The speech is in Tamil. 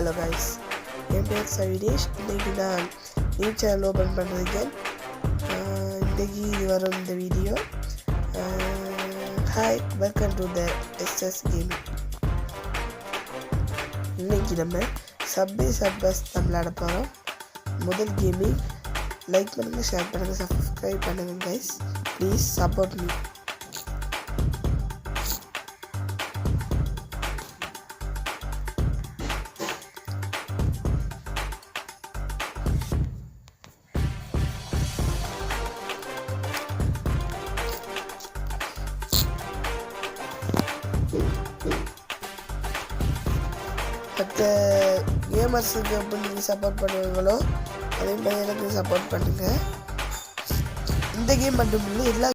ஹலோ கைஸ், என் பேர் சவினேஷ். இன்றைக்கி நான் நியூ சேனல் ஓப்பன் பண்ணுறேன். இன்றைக்கி இது வரும் இந்த video. Hi, welcome to the SS gaming. இன்றைக்கி நம்ம சப்பஸ் தான் விளையாட போகிறோம். முதல் கேமிங் லைக் பண்ணுங்கள், ஷேர் பண்ணுங்கள், சப்ஸ்கிரைப் பண்ணுங்கள் கைஸ். Please support me. மற்ற கேமர்ஸுக்கு எப்படி நீங்கள் சப்போர்ட் பண்ணுவீங்களோ அதே மாதிரி எனக்கு சப்போர்ட் பண்ணுங்கள். இந்த கேம் மட்டும் இல்லை, எல்லா